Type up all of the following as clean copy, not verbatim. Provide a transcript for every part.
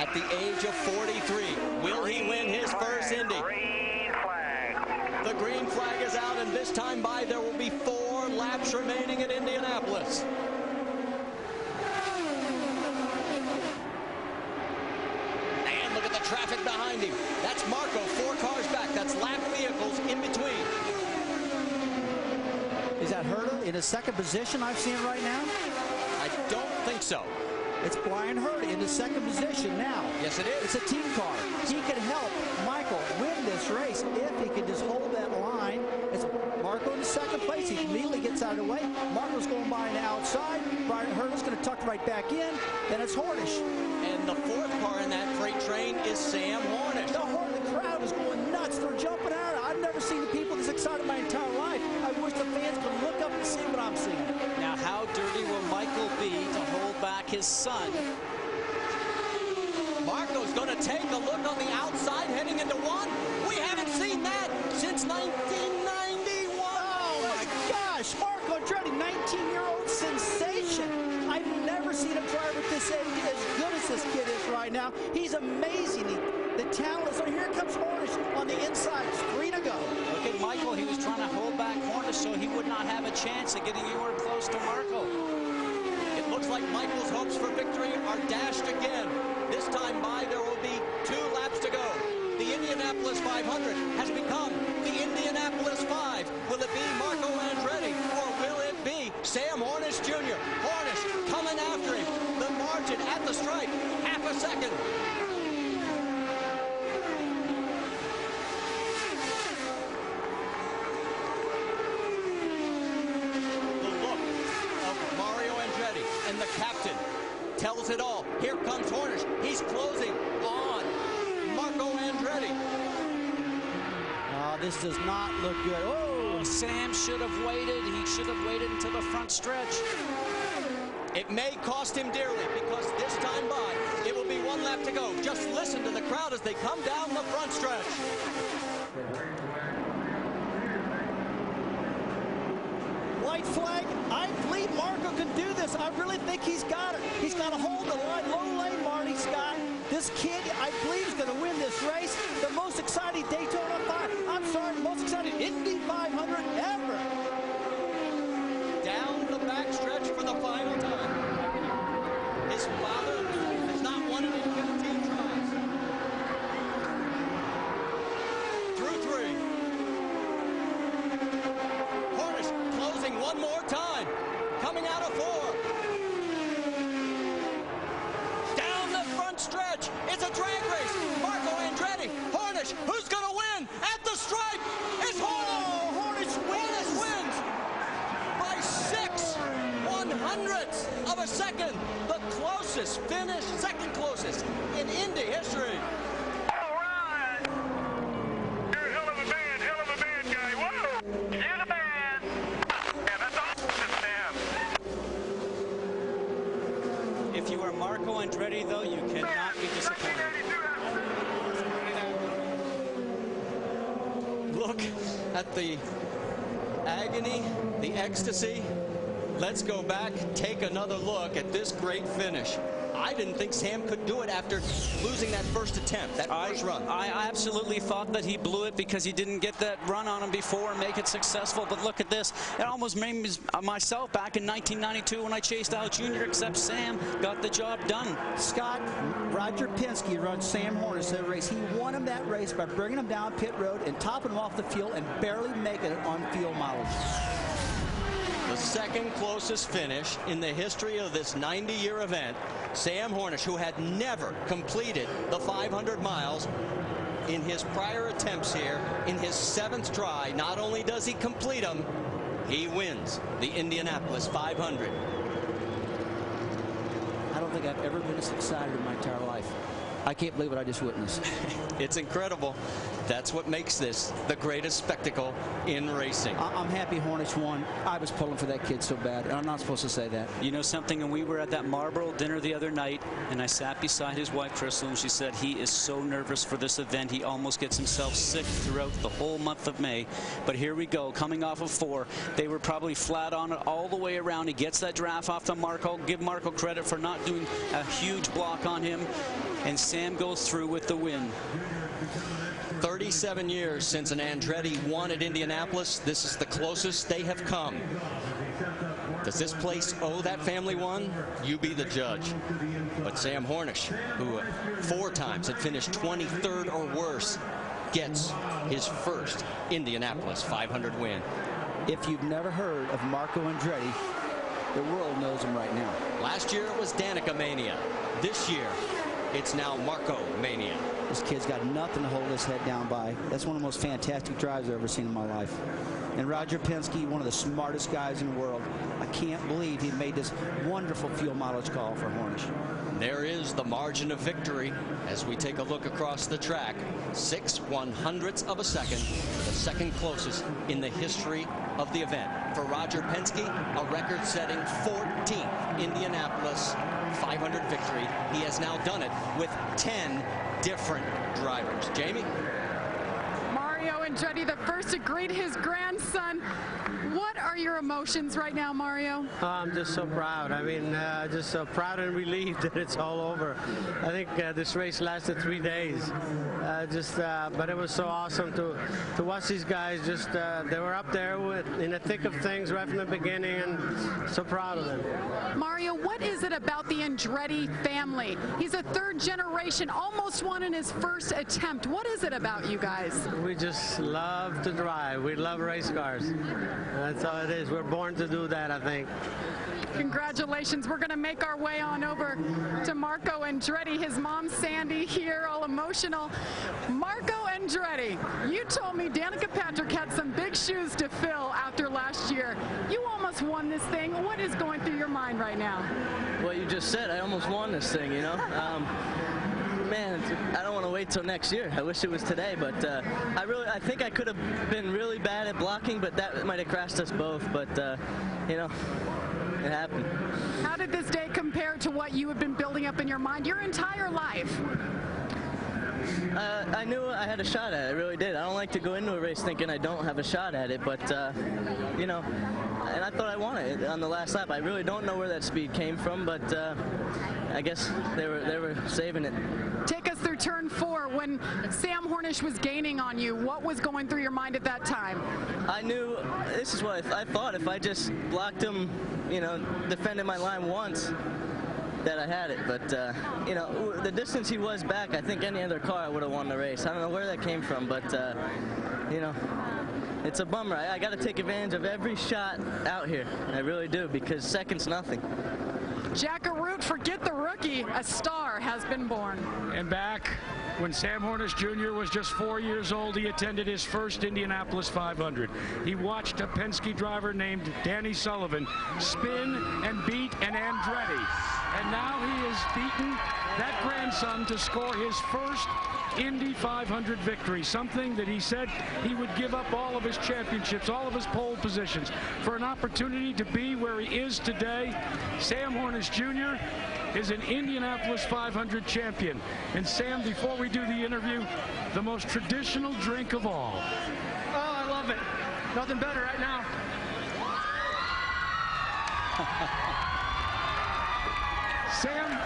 at the age of 43. Will he win his first Indy? Green flag. The green flag is out, and this time by there will be 4 laps remaining at Indianapolis. And look at the traffic behind him. That's Marco, 4 cars back. That's lap vehicles in between. Is that Herta in his second position I've seen right now? I don't think so. It's Brian Herta in the second position now. Yes, it is. It's a team car. He can help Michael win this race if he can just hold that line. It's Marco in the second place. He immediately gets out of the way. Marco's going by on the outside. Brian Herta's going to tuck right back in. Then it's Hornish. And the 4th car in that freight train is Sam Hornish. The crowd is going nuts. They're jumping out. I've never seen the people this excited my entire life. I wish the fans could look up and see what I'm seeing. Now, how dirty will Michael be to hold back his son? Marco's going to take a look on the outside heading into 1. We haven't seen that since 1991. Oh my gosh, Marco Andretti, 19-year-old sensation. I've never seen a driver at this age as good as this kid is right now. He's amazing. The talent is on. Here comes Hornish on the inside. 3 to go. Look at Michael. He was trying to hold back Hornish so he would not have a chance of getting anywhere close to Marco. It looks like Michael's hopes for victory are dashed again. This time by, there will be 2 laps to go. The Indianapolis 500 has become the Indianapolis 5. Will it be Marco Andretti, or will it be Sam Hornish Jr.? Hornish coming after him. The margin at the stripe, half a second. And the captain tells it all. Here comes Hornish. He's closing on Marco Andretti. This does not look good. Oh, Sam should have waited. He should have waited until the front stretch. It may cost him dearly because this time by, it will be 1 lap to go. Just listen to the crowd as they come down the front stretch. White flag. I believe Marco can do this. I really think he's got it. He's got to hold the line. Low lane, Marty Scott. This kid, I believe, is going to win this race. The most exciting Daytona 5. I'm sorry, the most exciting Indy 500 ever. Down the back stretch for the final time. His father has not won it in 15 tries. Through 3. Hornish closing 1 more time. Coming out of 4. Down the front stretch. It's a drag race. Marco Andretti. Hornish. Who's going to win? At the stripe. It's Hornish. Hornish wins by 6/100ths of a second. The closest finish, second closest in Indy history. All right. You're a hell of a man, guy. Whoa. You're the man. Yeah, that's awesome, Sam. If you are Marco Andretti, though, you cannot be disappointed. Look at the agony, the ecstasy. Let's go back, take another look at this great finish. I didn't think Sam could do it after losing that first attempt, that first run. I absolutely thought that he blew it because he didn't get that run on him before and make it successful. But look at this. It almost made me myself back in 1992 when I chased out Jr., except Sam got the job done. Scott, Roger Penske runs Sam Hornish that race. He won him that race by bringing him down pit road and topping him off the field and barely making it on field mileage. The second closest finish in the history of this 90-year event. Sam Hornish, who had never completed the 500 miles in his prior attempts here, in his 7th try, not only does he complete them, he wins the Indianapolis 500. I don't think I've ever been this excited in my entire life. I can't believe what I just witnessed. It's incredible. That's what makes this the greatest spectacle in racing. I'm happy Hornish won. I was pulling for that kid so bad, and I'm not supposed to say that. You know something, and we were at that Marlboro dinner the other night, and I sat beside his wife, Crystal, and she said he is so nervous for this event. He almost gets himself sick throughout the whole month of May. But here we go, coming off of 4. They were probably flat on it all the way around. He gets that draft off to Marco. Give Marco credit for not doing a huge block on him. And Sam Sam goes through with the win. 37 years since an Andretti won at Indianapolis. This is the closest they have come. Does this place owe that family one? You be the judge. But Sam Hornish, who 4 times had finished 23rd or worse, gets his first Indianapolis 500 win. If you've never heard of Marco Andretti, the world knows him right now. Last year it was Danica Mania. This year, it's now Marco Mania. This kid's got nothing to hold his head down by. That's one of the most fantastic drives I've ever seen in my life. And Roger Penske, one of the smartest guys in the world. I can't believe he made this wonderful fuel mileage call for Hornish. There is the margin of victory as we take a look across the track. 6/100ths of a second, the second closest in the history of the event. For Roger Penske, a record-setting 14th Indianapolis 500 victory. He has now done it with 10 different drivers. Jamie? Mario Andretti, the first to greet his grandson. What are your emotions right now, Mario? I'm just so proud. I mean, just so proud and relieved that it's all over. I think this race lasted 3 days. But it was so awesome to watch these guys. Just they were up there in the thick of things right from the beginning, and so proud of them. Mario, what is it about the Andretti family? He's a 3rd generation, almost won in his first attempt. What is it about you guys? We just love to drive. We love race cars. That's all it is. We're born to do that, I think. Congratulations. We're going to make our way on over to Marco Andretti. His mom, Sandy, here, all emotional. Marco Andretti, you told me Danica Patrick had some big shoes to fill after last year. You almost won this thing. What is going through your mind right now? What you just said, I almost won this thing, you know. Man, I don't want to wait till next year. I wish it was today, but I think I could have been really bad at blocking, but that might have crashed us both. But you know, it happened. How did this day compare to what you have been building up in your mind your entire life? I knew I had a shot at it. I really did. I don't like to go into a race thinking I don't have a shot at it, but you know, and I thought I won it on the last lap. I really don't know where that speed came from, but I guess they were saving it. Take us through turn 4 when Sam Hornish was gaining on you. What was going through your mind at that time? I knew this is what I thought. If I just blocked him, you know, defended my line once, that I had it. But you know, the distance he was back, I think any other car would have won the race. I don't know where that came from, but you know, it's a bummer. I got to take advantage of every shot out here. I really do, because second's nothing. Jack Arute, forget the rookie. A star has been born. And back when Sam Hornish Jr. was just 4 years old, he attended his first Indianapolis 500. He watched a Penske driver named Danny Sullivan spin and beat an Andretti. And now he has beaten that grandson to score his first Indy 500 victory, something that he said he would give up all of his championships, all of his pole positions, for an opportunity to be where he is today. Sam Hornish Jr. is an Indianapolis 500 champion. And Sam, before we do the interview, the most traditional drink of all. Oh, I love it. Nothing better right now. Sam,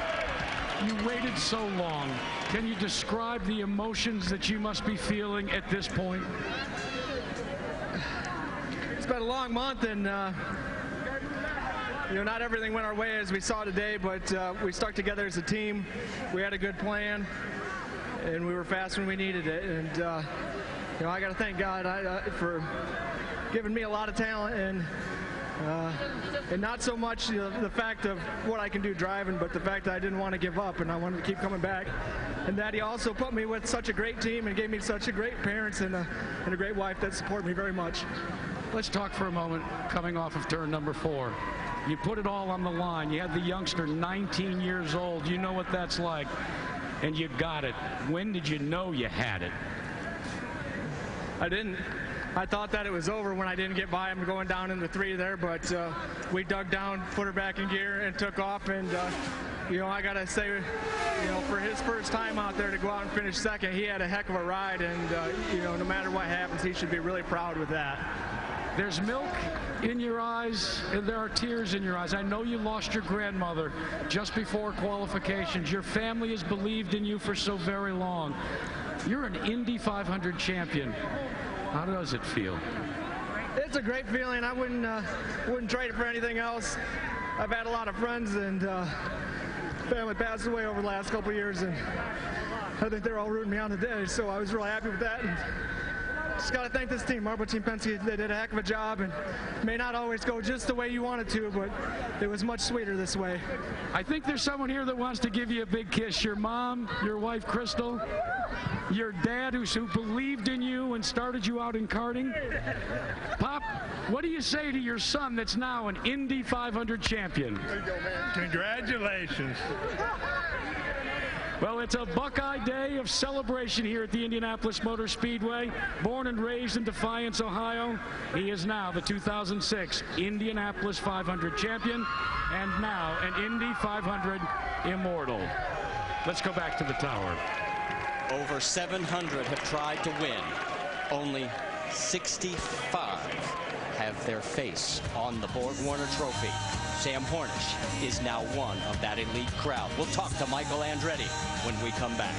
you waited so long. Can you describe the emotions that you must be feeling at this point? It's been a long month, and you know, not everything went our way as we saw today, but we stuck together as a team. We had a good plan, and we were fast when we needed it. And you know, I got to thank God for giving me a lot of talent, and not so much the fact of what I can do driving, but the fact that I didn't want to give up and I wanted to keep coming back. And that he also put me with such a great team and gave me such a great parents and a great wife that support me very much. Let's talk for a moment coming off of turn number 4. You put it all on the line. You had the youngster, 19 years old. You know what that's like. And you got it. When did you know you had it? I didn't. I thought that it was over when I didn't get by him going down in the 3 there, but we dug down, put her back in gear, and took off. And you know, I gotta say, you know, for his first time out there to go out and finish second, he had a heck of a ride. And you know, no matter what happens, he should be really proud with that. There's milk in your eyes, and there are tears in your eyes. I know you lost your grandmother just before qualifications. Your family has believed in you for so very long. You're an Indy 500 champion. How does it feel? It's a great feeling. I wouldn't trade it for anything else. I've had a lot of friends, and family passed away over the last couple of years, and I think they're all rooting me on today, so I was really happy with that. And just got to thank this team, Marble Team Penske. They did a heck of a job, and may not always go just the way you wanted to, but it was much sweeter this way. I think there's someone here that wants to give you a big kiss. Your mom, your wife, Crystal, your dad who believed in you and started you out in karting. Pop, what do you say to your son that's now an Indy 500 champion? There you go, man. Congratulations. Well, it's a Buckeye Day of celebration here at the Indianapolis Motor Speedway. Born and raised in Defiance, Ohio, he is now the 2006 Indianapolis 500 champion and now an Indy 500 immortal. Let's go back to the tower. Over 700 have tried to win. Only 65 have their face on the Borg-Warner Trophy. Sam Hornish is now one of that elite crowd. We'll talk to Michael Andretti when we come back.